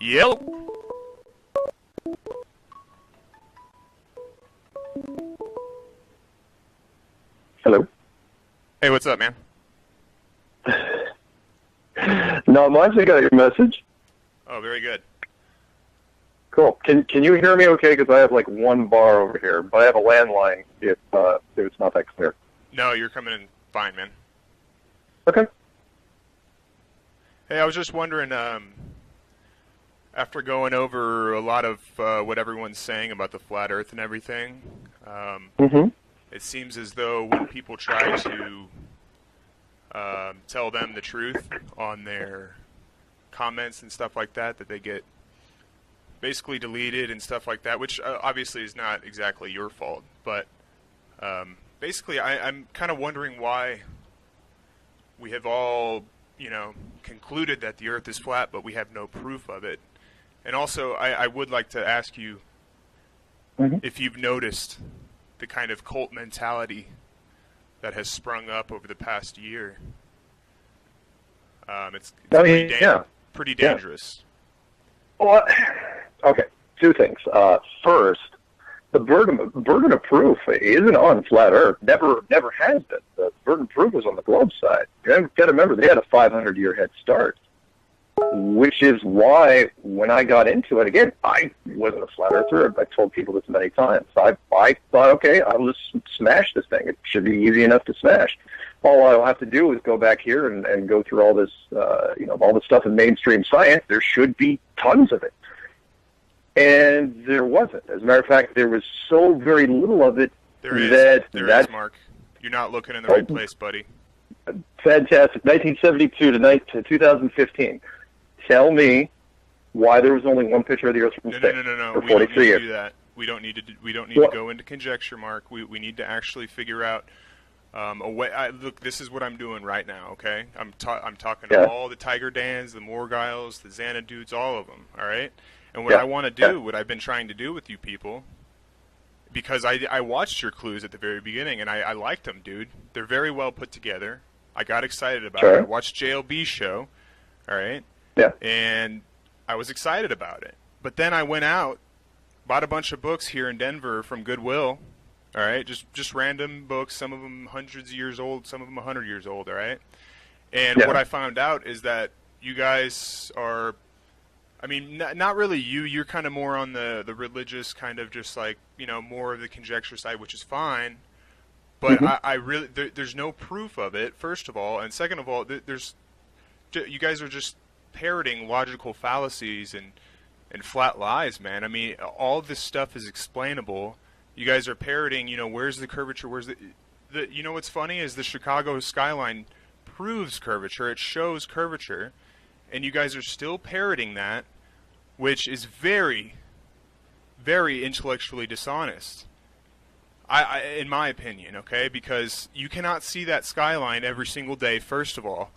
Yep. Hello. Hey, what's up, man? No, mine's I got your message. Oh, very good. Cool. Can you hear me okay? Because I have like one bar over here, but I have a landline if it's not that clear. No, you're coming in fine, man. Okay. Hey, I was just wondering, after going over a lot of what everyone's saying about the flat Earth and everything, it seems as though when people try to tell them the truth on their comments and stuff like that, that they get basically deleted and stuff like that, which obviously is not exactly your fault. But basically, I'm kind of wondering why we have all, concluded that the Earth is flat, but we have no proof of it. And also, I would like to ask you if you've noticed the kind of cult mentality that has sprung up over the past year. It's pretty dangerous. Yeah. Well, okay, two things. First, the burden of proof isn't on flat Earth. Never has been. The burden of proof is on the globe side. You got to remember, they had a 500-year head start, which is why when I got into it, again, I wasn't a flat earther. I told people this many times. I thought, okay, I'll just smash this thing. It should be easy enough to smash. All I'll have to do is go back here and go through all this, all the stuff in mainstream science. There should be tons of it. And there wasn't. As a matter of fact, there was so very little of it. There is, Mark. You're not looking in the right place, buddy. Fantastic. 1972 to 2015. Tell me why there was only one picture of the Earth from space. No. For We don't 43 need years. to do that. We don't need to go into conjecture, Mark. We need to actually figure out a way. Look, this is what I'm doing right now. Okay, I'm talking to all the Tiger Dans, the Morgiles, the Xanadudes, all of them. All right. And what I want to do, what I've been trying to do with you people, because I watched your clues at the very beginning, and I liked them, dude. They're very well put together. I got excited about it. I watched JLB's show, all right? Yeah. And I was excited about it. But then I went out, bought a bunch of books here in Denver from Goodwill, all right? Just random books, some of them hundreds of years old, some of them 100 years old, all right? And what I found out is that you guys are, I mean, not really you. You're kind of more on the religious kind of just like, more of the conjecture side, which is fine. But I really, there's no proof of it, first of all. And second of all, you guys are just parroting logical fallacies and flat lies, man. I mean, all this stuff is explainable. You guys are parroting, where's the curvature, where's the what's funny is the Chicago skyline proves curvature. It shows curvature. And you guys are still parroting that, which is very, very intellectually dishonest. In my opinion, okay? Because you cannot see that skyline every single day, first of all.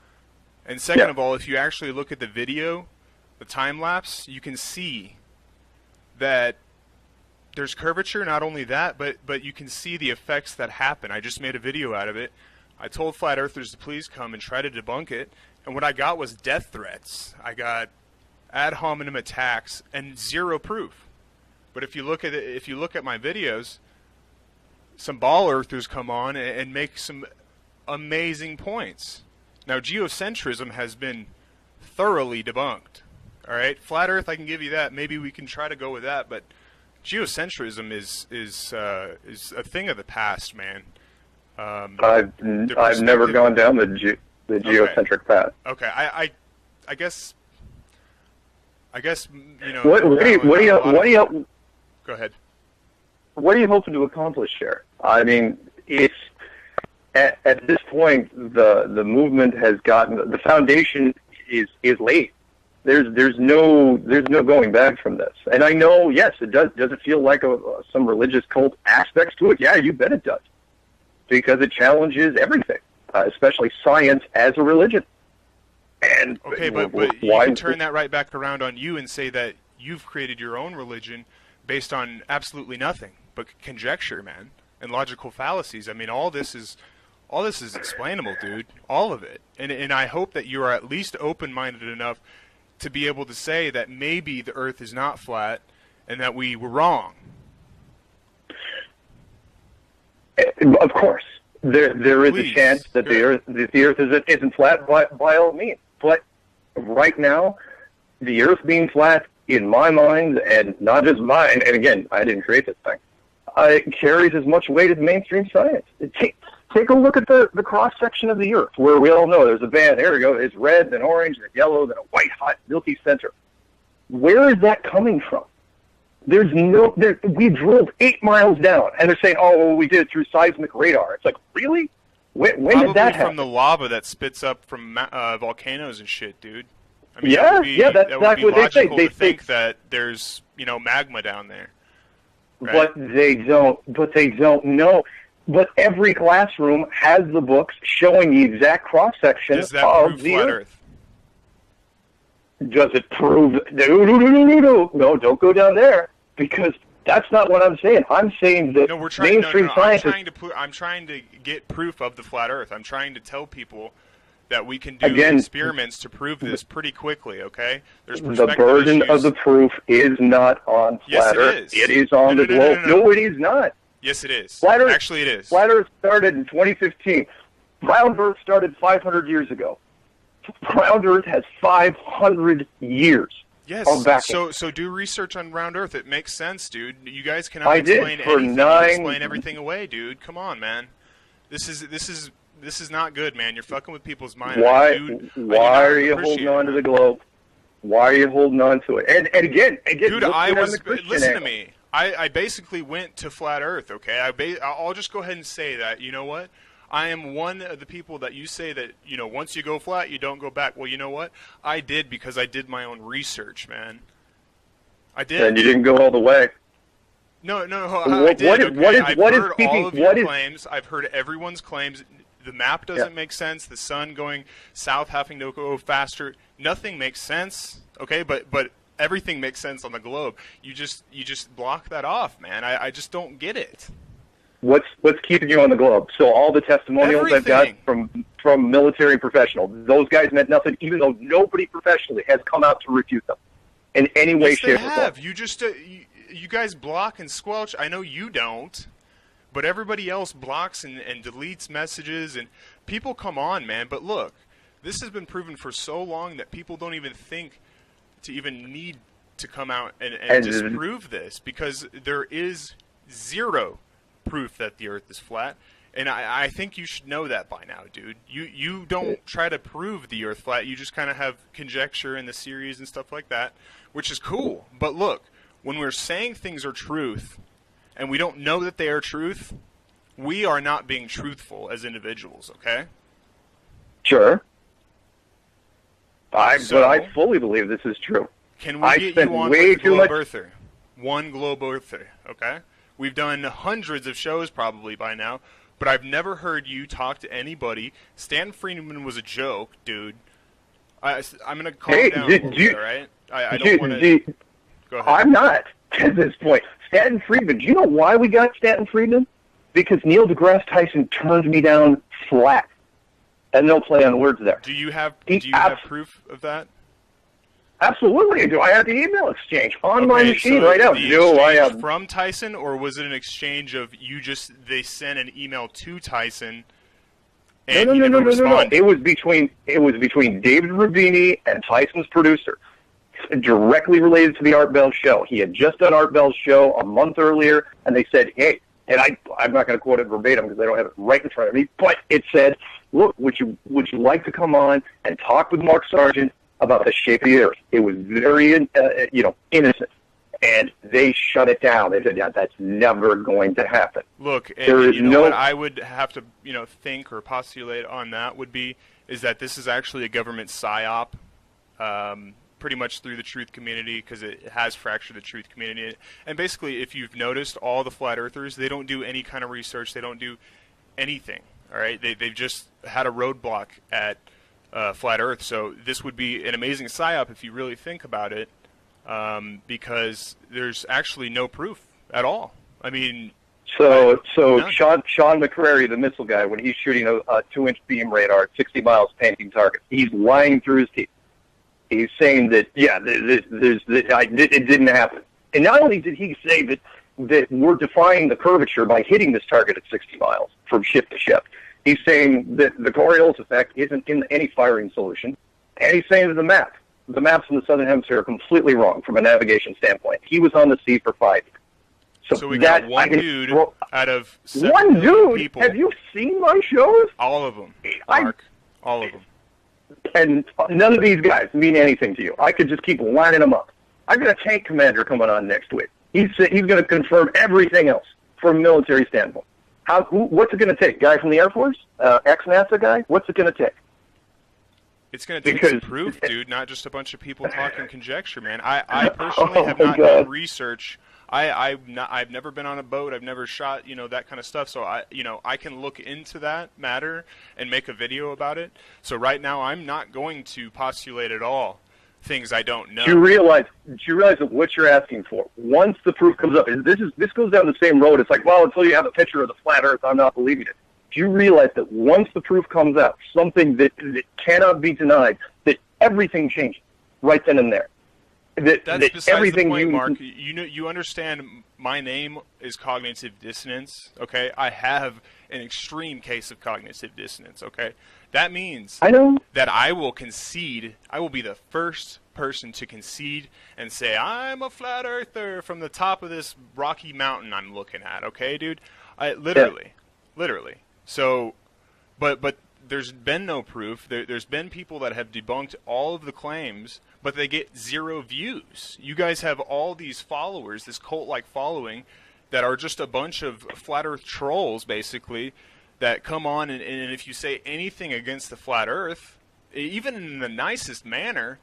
And second of all, if you actually look at the video, the time-lapse, you can see that there's curvature. Not only that, but you can see the effects that happen. I just made a video out of it. I told flat earthers to please come and try to debunk it. And what I got was death threats. I got ad hominem attacks and zero proof. But if you look at my videos, some ball earthers come on and make some amazing points. Now, geocentrism has been thoroughly debunked. All right, flat Earth, I can give you that. Maybe we can try to go with that. But geocentrism is a thing of the past, man. I've never gone down the geocentric path. Okay, I guess What do you go ahead. What are you hoping to accomplish here? I mean, it's at this point the movement has gotten, the foundation is laid. There's no going back from this. And I know, yes, it does it feel like some religious cult aspects to it? Yeah, you bet it does, because it challenges everything, especially science as a religion. And okay, but you can turn that right back around on you and say that you've created your own religion based on absolutely nothing but conjecture, man, and logical fallacies. I mean, all this is explainable, dude. All of it. And I hope that you are at least open-minded enough to be able to say that maybe the Earth is not flat and that we were wrong. Of course, there is a chance that the Earth isn't flat by all means. But right now, the Earth being flat, in my mind, and not just mine, and again, I didn't create this thing, it carries as much weight as mainstream science. Take a look at the cross-section of the Earth, where we all know there's a band, there we go, it's red, then orange, then yellow, then a white, hot, milky center. Where is that coming from? We drilled 8 miles down, and they're saying, oh, well, we did it through seismic radar. It's like, really? When did that happen? From the lava that spits up from volcanoes and shit, dude. I mean, that's exactly what they say. They think that there's, magma down there. Right? But they don't know. But every classroom has the books showing the exact cross-section Does that of prove the flat Earth. Does it prove... No, don't go down there, because that's not what I'm saying. I'm saying that mainstream science... I'm trying to get proof of the flat Earth. I'm trying to tell people that we can do experiments to prove this pretty quickly, okay? There's the burden of the proof is not on flat Earth. It is on the globe. No, it is not. Yes, it is. Flat Earth, actually, it is. Flat Earth started in 2015. Round Earth started 500 years ago. Round Earth has 500 years. Yes. Of backing. So do research on round Earth. It makes sense, dude. You guys cannot explain anything. Explain everything away, dude. Come on, man. This is not good, man. You're fucking with people's minds. Why are you holding on to the globe? Why are you holding on to it? And again, dude, listen to me. I basically went to flat Earth, okay? I'll just go ahead and say that, you know what? I am one of the people that you say that, once you go flat, you don't go back. Well, you know what? I did, because I did my own research, man. I did. And you didn't go all the way. No, I did. I've heard all of your claims. I've heard everyone's claims. The map doesn't make sense. The sun going south, having to go faster. Nothing makes sense, okay? But everything makes sense on the globe. You just block that off, man. I just don't get it. What's keeping you on the globe? So all the testimonials I've got from military professionals, those guys meant nothing, even though nobody professionally has come out to refute them in any way, shape, or form. You just you guys block and squelch. I know you don't, but everybody else blocks and deletes messages, and people come on, man. But look, this has been proven for so long that people don't even think to even need to come out and disprove this, because there is zero proof that the Earth is flat, and I think you should know that by now, dude. You don't try to prove the Earth flat. You just kind of have conjecture in the series and stuff like that, which is cool. But look, when we're saying things are truth, and we don't know that they are truth, we are not being truthful as individuals, okay? Sure. But I fully believe this is true. Can we get you on with the Globe Earther? One Globe Earther, okay? We've done hundreds of shows probably by now, but I've never heard you talk to anybody. Stanton Friedman was a joke, dude. I'm going to calm down a little bit, all right? I don't want to... Go ahead. I'm not at this point. Stanton Friedman, do you know why we got Stanton Friedman? Because Neil deGrasse Tyson turned me down flat. And no play on words there. Do you have proof of that? Absolutely, I do. I have the email exchange on my machine right now. No, I have from Tyson, or was it an exchange of they sent an email to Tyson and he never responded? No. It was between David Rubini and Tyson's producer, directly related to the Art Bell show. He had just done Art Bell's show a month earlier, and they said, "Hey," and I'm not going to quote it verbatim because I don't have it right in front of me, but it said, "Look, would you like to come on and talk with Mark Sargent about the shape of the Earth?" It was very, innocent, and they shut it down. They said, "Yeah, that's never going to happen." Look, and you know what I would have to, think or postulate on that is that this is actually a government psyop, pretty much through the truth community, because it has fractured the truth community. And basically, if you've noticed, all the flat earthers, they don't do any kind of research. They don't do anything. All right, they've just had a roadblock at flat Earth. So this would be an amazing psyop if you really think about it, because there's actually no proof at all. I mean, so Sean McCrary, the missile guy, when he's shooting a 2-inch beam radar at 60 miles painting targets, he's lying through his teeth. He's saying that, yeah, it didn't happen. And not only did he say that we're defying the curvature by hitting this target at 60 miles from ship to ship, he's saying that the Coriolis effect isn't in any firing solution. And he's saying that the maps in the Southern Hemisphere are completely wrong from a navigation standpoint. He was on the sea for 5 years. So we got one dude out of 7 one dude. People. Have you seen my shows? All of them, Mark. All of them. And none of these guys mean anything to you. I could just keep lining them up. I've got a tank commander coming on next week. He's going to confirm everything else from a military standpoint. What's it going to take? Guy from the Air Force? Ex-NASA guy? What's it going to take? It's going to take some proof, dude, not just a bunch of people talking conjecture, man. I personally have not done research. I've never been on a boat. I've never shot, that kind of stuff. So I can look into that matter and make a video about it. So right now I'm not going to postulate at all things I don't know. Do you realize that what you're asking for, once the proof comes up, this goes down the same road. It's like, well, until you have a picture of the flat Earth, I'm not believing it. Do you realize that once the proof comes out, something that cannot be denied, that everything changes right then and there? That's besides everything the point, Mark. You understand my name is cognitive dissonance, okay? I have an extreme case of cognitive dissonance, okay? That means that I will concede, I will be the first person to concede and say, I'm a flat earther from the top of this rocky mountain I'm looking at, okay, dude? Literally. So, but there's been no proof. There's been people that have debunked all of the claims, but they get 0 views. You guys have all these followers, this cult-like following, that are just a bunch of flat earth trolls, basically, that come on, and if you say anything against the flat earth, even in the nicest manner,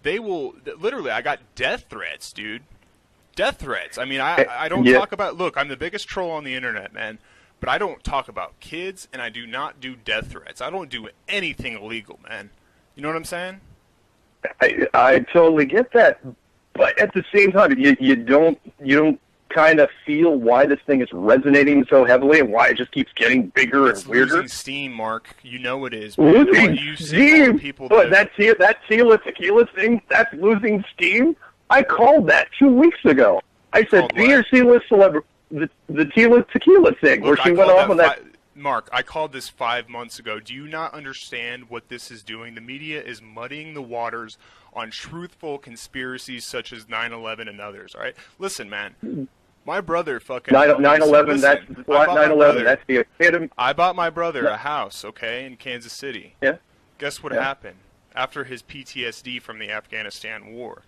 they will, literally, I got death threats, dude. Death threats. I mean, I don't talk about, look, I'm the biggest troll on the internet, man. But I don't talk about kids, and I do not do death threats. I don't do anything illegal, man. You know what I'm saying? I totally get that, but at the same time, you don't kind of feel why this thing is resonating so heavily, and why it just keeps getting bigger and weirder. It's losing steam, Mark. You know it is. Losing steam. People that Tila Tequila thing, that's losing steam. I called that 2 weeks ago. I said, "Be your C-list celebrity." The Tila Tequila thing, where she went off on that. Mark, I called this 5 months ago. Do you not understand what this is doing? The media is muddying the waters on truthful conspiracies such as 9/11 and others. All right, listen, man. My brother fucking 9/11. That's 9/11. That's the epitome. I bought my brother a house, okay, in Kansas City. Yeah. Guess what happened after his PTSD from the Afghanistan war?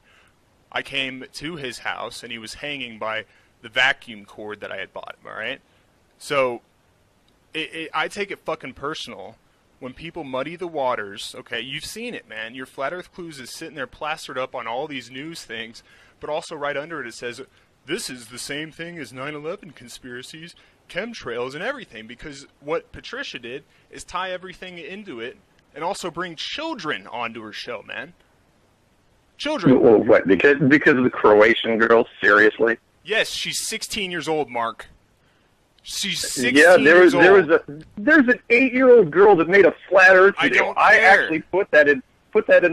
I came to his house and he was hanging by the vacuum cord that I had bought him, all right? So I take it fucking personal when people muddy the waters, okay? You've seen it, man. Your Flat Earth Clues is sitting there plastered up on all these news things, but also right under it says, this is the same thing as 9/11 conspiracies, chemtrails, and everything, because what Patricia did is tie everything into it and also bring children onto her show, man. Children. Well, what, because of the Croatian girl? Seriously? Yes, she's 16 years old, Mark. She's 16 years old. There's an 8-year-old girl that made a flat Earth video. I actually put that in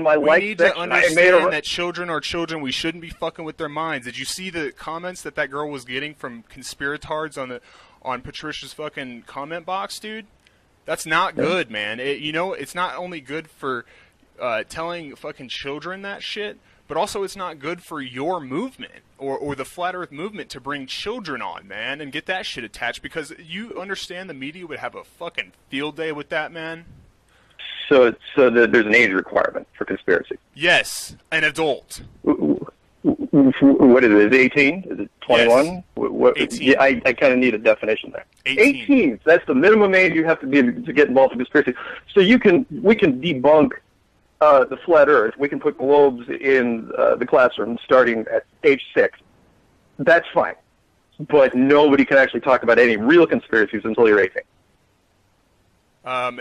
my like section. We need to understand that children are children. We shouldn't be fucking with their minds. Did you see the comments that girl was getting from conspiratards on Patricia's fucking comment box, dude? That's not good, man. It's not only good for telling fucking children that shit, but also it's not good for your movement or the Flat Earth movement to bring children on, man, and get that shit attached, because you understand the media would have a fucking field day with that, man. So there's an age requirement for conspiracy. Yes, an adult. What is it? Is it 18? Is it 21? Yes. 18. Yeah, I kind of need a definition there. 18. That's the minimum age you have to be to get involved in conspiracy. So we can debunk the flat Earth. We can put globes in the classroom starting at age 6. That's fine. But nobody can actually talk about any real conspiracies until you're 18.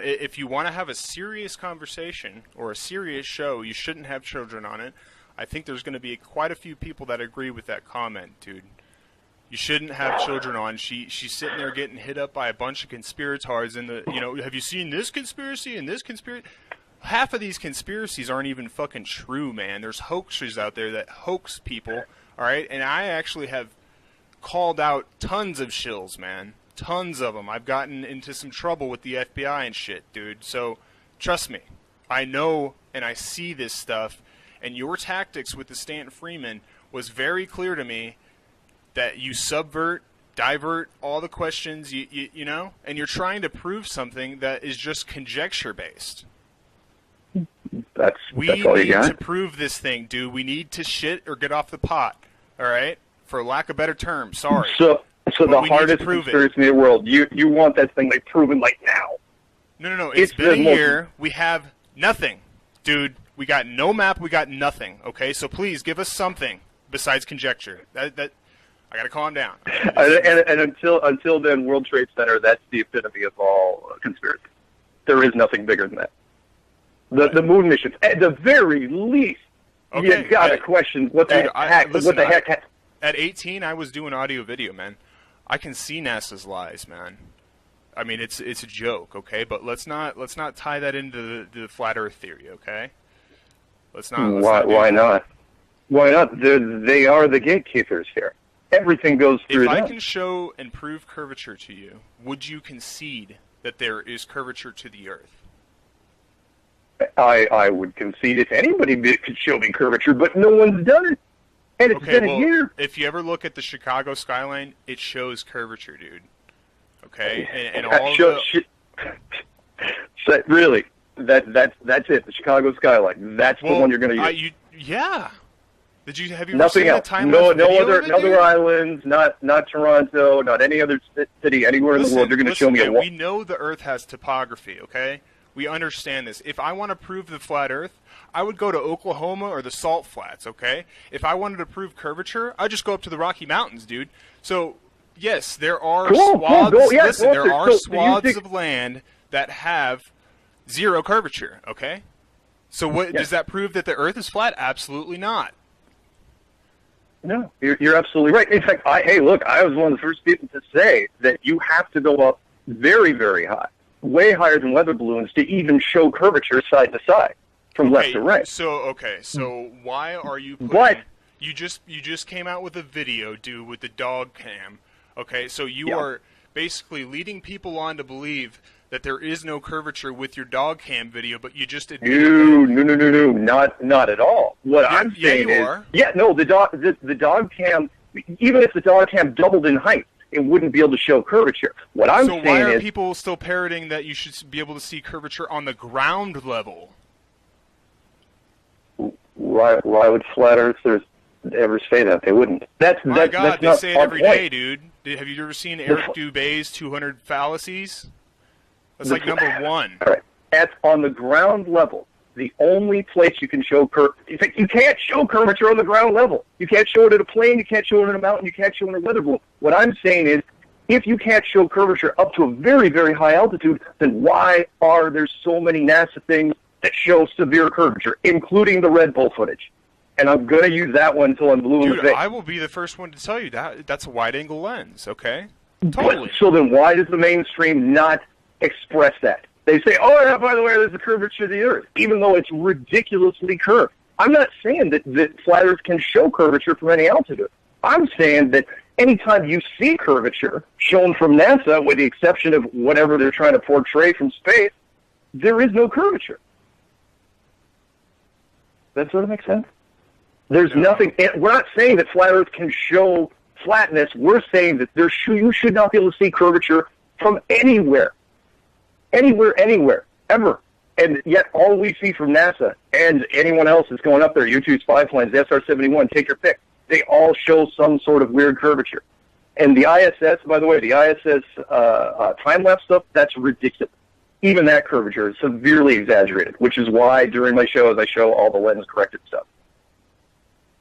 If you want to have a serious conversation or a serious show, you shouldn't have children on it. I think there's going to be quite a few people that agree with that comment, dude. You shouldn't have children on. She's sitting there getting hit up by a bunch of conspiratards in the, have you seen this conspiracy and this conspiracy? half of these conspiracies aren't even fucking true, man. There's hoaxers out there that hoax people, all right? And I actually have called out tons of shills, man. Tons of them. I've gotten into some trouble with the FBI and shit, dude. So, trust me. I know and I see this stuff, and your tactics with the Stanton Freeman was very clear to me that you subvert, divert all the questions, you know, and you're trying to prove something that is just conjecture-based. That's all you got. We need to prove this thing, dude. We need to shit or get off the pot, all right? For lack of better term, sorry. So the hardest conspiracy in the world, you want that thing like proven like now. No. It's been a year. We have nothing. Dude, we got no map. We got nothing, okay? So please give us something besides conjecture. I got to calm down. And until then, World Trade Center, that's the epitome of all conspiracy. There is nothing bigger than that. The moon missions, at the very least, okay, you got to question what the heck. At 18, I was doing audio-video, man. I can see NASA's lies, man. I mean, it's a joke, okay? But let's not tie that into the flat Earth theory, okay? Why not? Why not? They are the gatekeepers here. Everything goes through them. If I can show and prove curvature to you, would you concede that there is curvature to the Earth? I would concede if anybody could show me curvature, but no one's done it. And it's been a year. If you ever look at the Chicago skyline, it shows curvature, dude. Okay? And all really, that's it. The Chicago skyline. That's the one you're going to use. Yeah. Have you nothing seen else? A time-lapse No other islands. Not Toronto. Not any other city anywhere in the world. You're going to show me a wall. We know the Earth has topography. Okay. We understand this. If I want to prove the flat Earth, I would go to Oklahoma or the Salt Flats, okay? If I wanted to prove curvature, I'd just go up to the Rocky Mountains, dude. So, yes, there are swaths of land that have zero curvature, okay? So does that prove that the Earth is flat? Absolutely not. No, you're absolutely right. In fact, I was one of the first people to say that you have to go up very, very high. Way higher than weather balloons to even show curvature side to side, from left to right. So why are you putting... You just came out with a video, dude, with the dog cam. Okay, so you are basically leading people on to believe that there is no curvature with your dog cam video, but you just admitted No, not at all. What I'm saying is... the dog cam, even if the dog cam doubled in height, it wouldn't be able to show curvature. What I'm saying is... So why are people still parroting that you should be able to see curvature on the ground level? Why would flat earthers ever say that? They wouldn't. They say it every day, dude. Have you ever seen Eric Dubé's 200 fallacies? That's like number one. All right. On the ground level, the only place you can show curvature... You can't show curvature on the ground level. You can't show it at a plane, you can't show it in a mountain, you can't show it in a weather balloon. What I'm saying is, if you can't show curvature up to a very, very high altitude, then why are there so many NASA things that show severe curvature, including the Red Bull footage? And I'm going to use that one until I'm blue in the face. I will be the first one to tell you that's a wide-angle lens, okay? Totally. So then why does the mainstream not express that? They say, oh, yeah, by the way, there's a curvature of the Earth, even though it's ridiculously curved. I'm not saying that flat Earth can show curvature from any altitude. I'm saying that anytime you see curvature shown from NASA, with the exception of whatever they're trying to portray from space, there is no curvature. That sort of makes sense? There's nothing... We're not saying that flat Earth can show flatness. We're saying that you should not be able to see curvature from anywhere. Anywhere, ever. And yet all we see from NASA and anyone else that's going up there, U-2 spy planes, the SR-71, take your pick, they all show some sort of weird curvature. And the ISS, by the way, the ISS time-lapse stuff, that's ridiculous. Even that curvature is severely exaggerated, which is why during my shows I show all the lens-corrected stuff.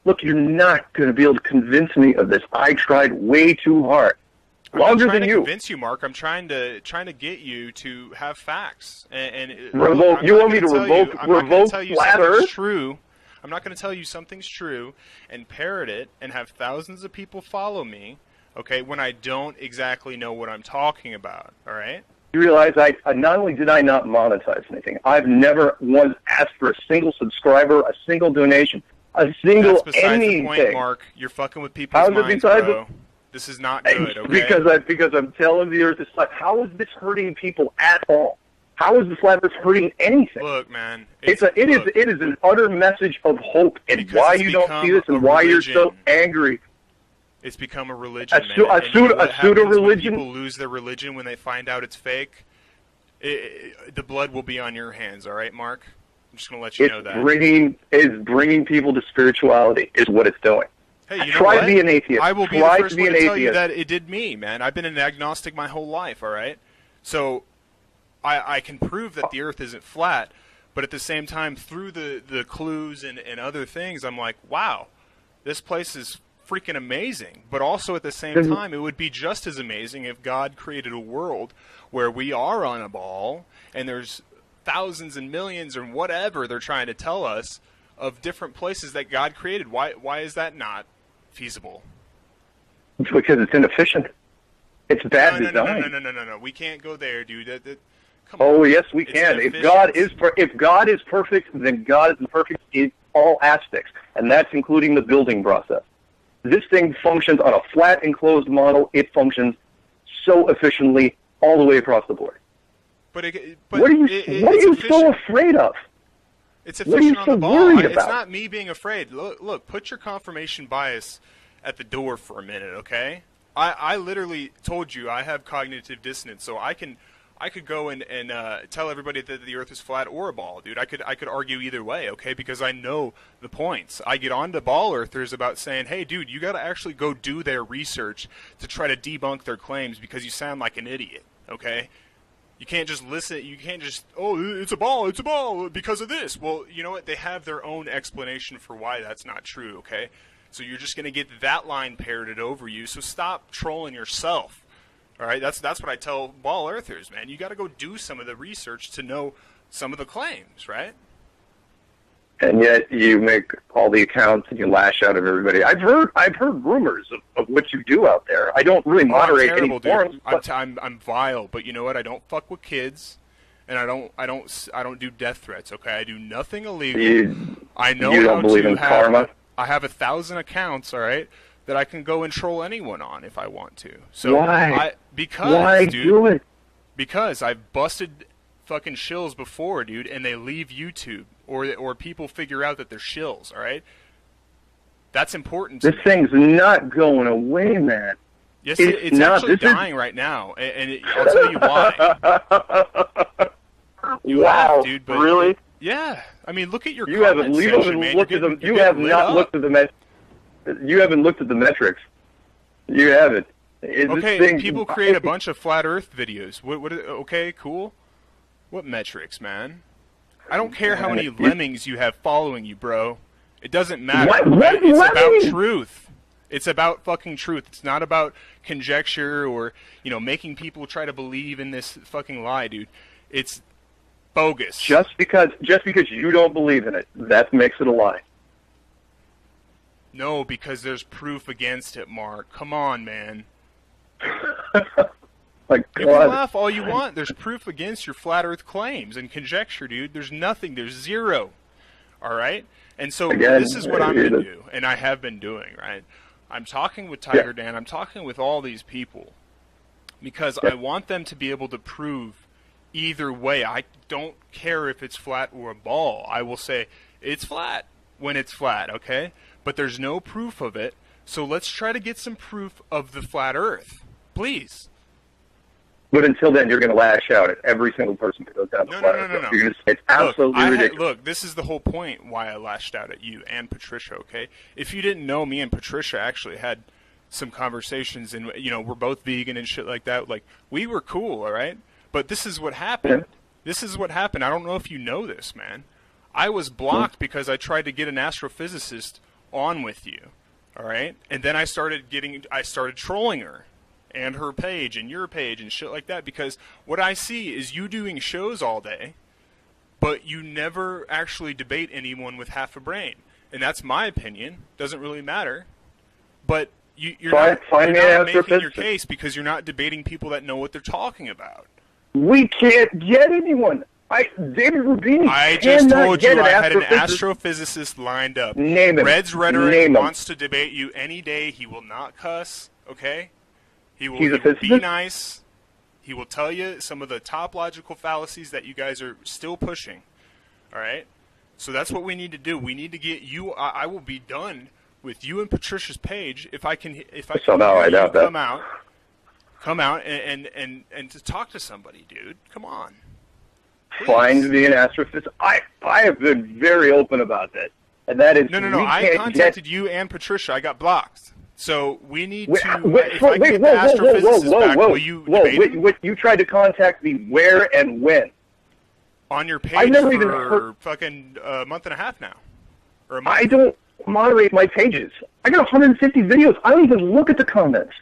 Look, you're not going to be able to convince me of this. I tried way too hard. Longer than you. I'm trying to convince you, Mark. I'm trying to get you to have facts. You want me to revoke flat Earth? True. I'm not going to tell you something's true and parrot it and have thousands of people follow me, okay, when I don't exactly know what I'm talking about, all right? You realize I not only did I not monetize anything, I've never once asked for a single subscriber, a single donation, a single That's besides anything. the point, Mark. You're fucking with people's minds, bro. This is not good, okay? Because I'm telling the Earth is flat. How is this hurting people at all? How is the flat Earth hurting anything? Look, man, it is an utter message of hope, and why you don't see this, and why you're so angry. It's become a religion, a pseudo-religion. People lose their religion when they find out it's fake. The blood will be on your hands, all right, Mark? I'm just going to let you know that. It's bringing people to spirituality is what it's doing. Hey, you know Try what? to be an atheist. I will be the first one to tell you that it did me, man. I've been an agnostic my whole life, all right? So I can prove that the Earth isn't flat, but at the same time, through the clues and other things, I'm like, wow, this place is freaking amazing. But also at the same time, it would be just as amazing if God created a world where we are on a ball and there's thousands and millions or whatever they're trying to tell us of different places that God created. Why is that not feasible? Because it's inefficient. It's bad design. No. We can't go there, dude. Come on. Oh, yes, we It's can. If God is perfect, then God is perfect in all aspects, and that's including the building process. This thing functions on a flat enclosed model. It functions so efficiently all the way across the board. But what are you so afraid of? It's efficient on the ball. It's not me being afraid. Look, put your confirmation bias at the door for a minute, okay? I literally told you I have cognitive dissonance, so I could go and tell everybody that the Earth is flat or a ball, dude. I could argue either way, okay? Because I know the points. I get on to ball earthers about saying, hey, dude, you got to actually go do their research to try to debunk their claims because you sound like an idiot, okay? You can't just listen. You can't just, oh, it's a ball because of this. Well, you know what? They have their own explanation for why that's not true, okay? So you're just going to get that line parroted over you. So stop trolling yourself. All right, that's what I tell ball earthers, man. You got to go do some of the research to know some of the claims, right? And yet you make all the accounts and you lash out at everybody. I've heard rumors of what you do out there. I don't really moderate any forums. I'm vile, but you know what? I don't fuck with kids, and I don't do death threats. Okay, I do nothing illegal. I know you don't believe in karma. I have 1,000 accounts. All right. That I can go and troll anyone on if I want to. So why? Because, dude, do it? Because I've busted fucking shills before, dude, and they leave YouTube or people figure out that they're shills. All right, that's important. This thing's not going away, man. Yes, it's actually dying right now, and I'll tell you why. You wow, laugh, dude, but really? Yeah, I mean, look at your. You haven't looked at them. You have not looked at the. You haven't looked at the metrics. You haven't. Okay, people create a bunch of flat Earth videos. Okay, cool. What metrics, man? I don't care how many lemmings you have following you, bro. It doesn't matter. What it's about truth. It's about fucking truth. It's not about conjecture or, making people try to believe in this fucking lie, dude. It's bogus. Just because you don't believe in it, that makes it a lie. No, because there's proof against it, Mark. Come on, man. My God. You can laugh all you want. There's proof against your flat Earth claims and conjecture, dude. There's nothing. There's zero. All right? And so this is what I'm going to do, and I have been doing, right? I'm talking with Tiger Dan. I'm talking with all these people because I want them to be able to prove either way. I don't care if it's flat or a ball. I will say it's flat when it's flat, okay? But there's no proof of it, so let's try to get some proof of the flat Earth, please. But until then, you're going to lash out at every single person that goes down the flat Earth. No. You're going to say it's absolutely ridiculous. Look, this is the whole point why I lashed out at you and Patricia, okay? If you didn't know, me and Patricia actually had some conversations, and, we're both vegan and shit like that. Like, we were cool, all right? But this is what happened. Yeah. This is what happened. I don't know if you know this, man. I was blocked because I tried to get an astrophysicist on with you, all right? And then I started trolling her and her page and your page and shit like that because what I see is you doing shows all day, but you never actually debate anyone with half a brain. And that's my opinion. Doesn't really matter. But you're not making your case because you're not debating people that know what they're talking about. We can't get anyone. David Rubini I just cannot told you get I had an astrophysicist. astrophysicist lined up. Name him. Red's rhetoric Name him. wants to debate you any day. He will not cuss, okay? He will He's a be physicist? nice. He will tell you some of the top logical fallacies that you guys are still pushing, all right? So that's what we need to do. We need to get you. I will be done with you and Patricia's page if I can. Somehow I doubt that. Come out and to talk to somebody, dude. Come on. Please. Trying to be an astrophysicist. I have been very open about that, and that is no. I contacted you and Patricia. I got blocked. So we need to. If I get the astrophysicist back, will you debate him? You tried to contact me where and when? On your page I've never for even heard... fucking a month and a half now. Or a month. I don't moderate my pages. I got 150 videos. I don't even look at the comments.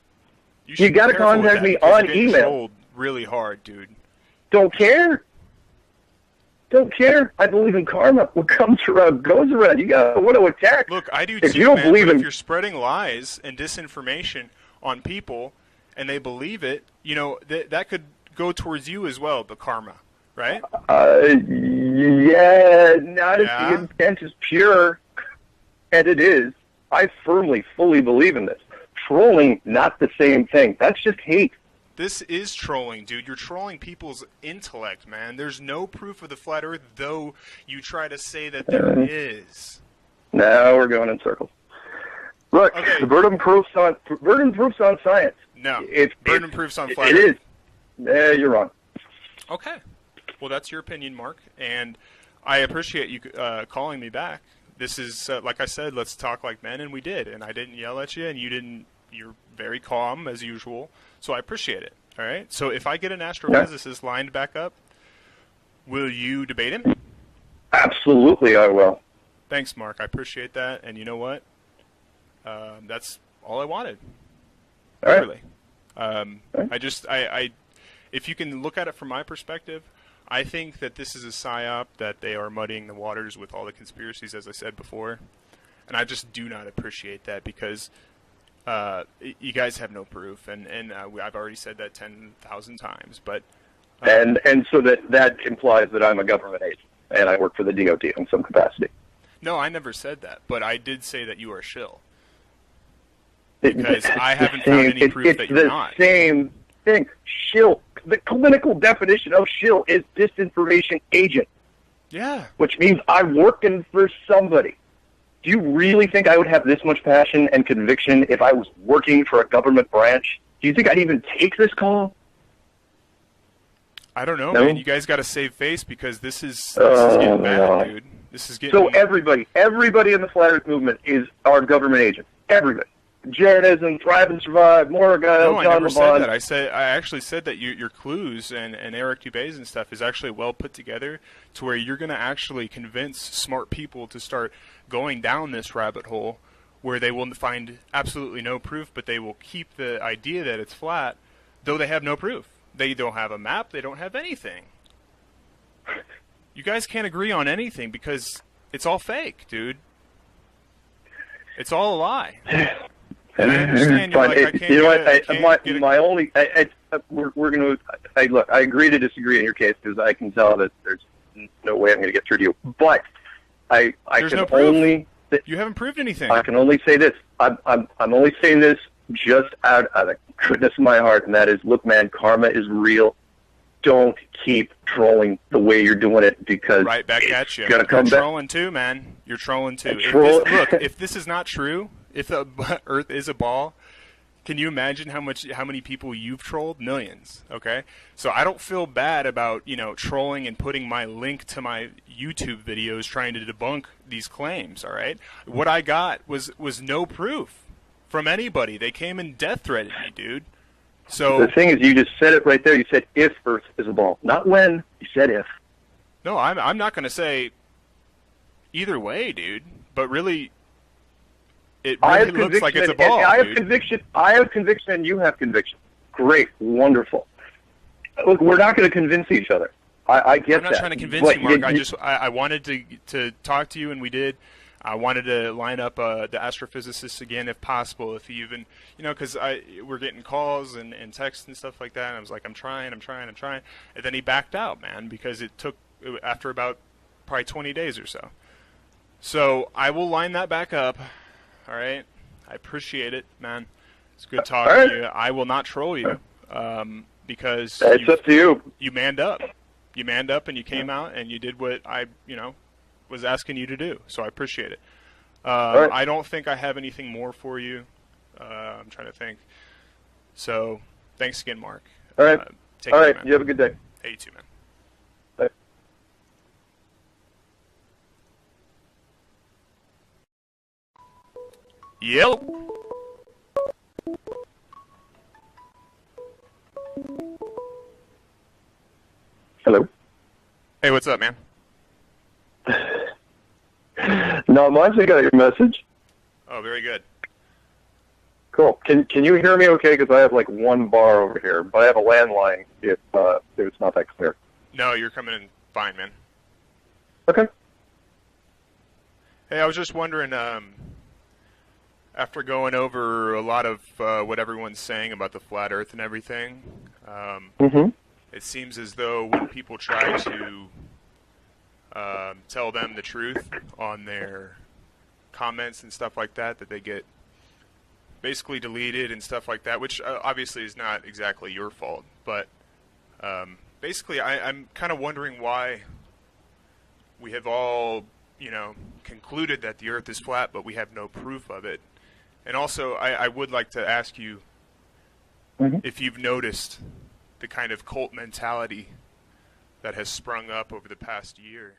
You got to contact me on email. Really hard, dude. Don't care. Don't care. I believe in karma. What comes around goes around. You got to want to attack. Look, I do if too, you don't man, believe but in... if you're spreading lies and disinformation on people and they believe it, you know, that could go towards you as well, the karma, right? Yeah, not if the intent is pure, and it is. I firmly, fully believe in this. Trolling, not the same thing. That's just hate. This is trolling, dude. You're trolling people's intellect, man. There's no proof of the flat Earth, though you try to say that there is. Now we're going in circles. Look, okay. The burden proofs on science. No, burden proofs on flat Earth. It is. You're wrong. Okay. Well, that's your opinion, Mark, and I appreciate you calling me back. This is, like I said, let's talk like men, and we did, and I didn't yell at you, and you didn't. You're very calm, as usual, so I appreciate it, all right? So if I get an astrophysicist lined back up, will you debate him? Absolutely, I will. Thanks, Mark. I appreciate that, and you know what? That's all I wanted. All right. Really. If you can look at it from my perspective, I think that this is a psyop, that they are muddying the waters with all the conspiracies, as I said before. And I just do not appreciate that because you guys have no proof. And I've already said that 10,000 times. But and so that implies that I'm a government agent and I work for the DOD in some capacity. No, I never said that. But I did say that you are a shill. Because I haven't found any proof that you're not. It's the same thing. Shill. The clinical definition of shill is disinformation agent. Yeah. Which means I'm working for somebody. Do you really think I would have this much passion and conviction if I was working for a government branch? Do you think I'd even take this call? I don't know, man. You guys got to save face because this is getting bad, dude. This is getting... So everybody in the Flat Earth movement is our government agent. Everybody. Jeranism, Thrive and Survive, Morrigan, No, I never said that. I actually said that your clues and Eric Dubé's and stuff is actually well put together to where you're going to actually convince smart people to start going down this rabbit hole where they will find absolutely no proof, but they will keep the idea that it's flat, though they have no proof. They don't have a map. They don't have anything. You guys can't agree on anything because it's all fake, dude. It's all a lie. And I understand you're like, I can't look, I agree to disagree in your case because I can tell that there's no way I'm going to get through to you. But I there's can no proof. only... You haven't proved anything. I can only say this. I'm only saying this just out of the goodness of my heart, and that is, look, man, karma is real. Don't keep trolling the way you're doing it because right back at you. You're trolling too, man. You're trolling too. If this is not true, if the Earth is a ball, can you imagine how many people you've trolled? Millions. Okay, so I don't feel bad about trolling and putting my link to my YouTube videos trying to debunk these claims. All right, what I got was no proof from anybody. They came and death threatened me, dude. So the thing is, you just said it right there. You said if Earth is a ball, not when. You said if. No, I'm not going to say either way, dude. But really, it really looks like it's a ball. I have conviction. I have conviction, and you have conviction. Great, wonderful. Look, we're not going to convince each other. I get that. I'm not trying to convince you, Mark. I wanted to talk to you, and we did. I wanted to line up the astrophysicist again if possible, if he even, because we're getting calls and texts and stuff like that, and I was like, I'm trying, and then he backed out, man, because it took, after about probably 20 days or so. So I will line that back up, all right? I appreciate it, man. It's good talking to you. I will not troll you, because it's up to you. You manned up. You manned up and you came out and you did what I, was asking you to do. So I appreciate it. I don't think I have anything more for you. I'm trying to think. So thanks again, Mark. All right. Take care, man. You have a good day. Hey, you too, man. Bye. Yep. Hello. Hey, what's up, man? No, mine's I got your message. Oh, very good. Cool. Can you hear me okay? Because I have like one bar over here, but I have a landline if it's not that clear. No, you're coming in fine, man. Okay. Hey, I was just wondering, after going over a lot of what everyone's saying about the flat Earth and everything, it seems as though when people try to tell them the truth on their comments and stuff like that, that they get basically deleted and stuff like that, which obviously is not exactly your fault. But basically, I'm kind of wondering why we have all, concluded that the Earth is flat, but we have no proof of it. And also, I would like to ask you if you've noticed the kind of cult mentality that has sprung up over the past year.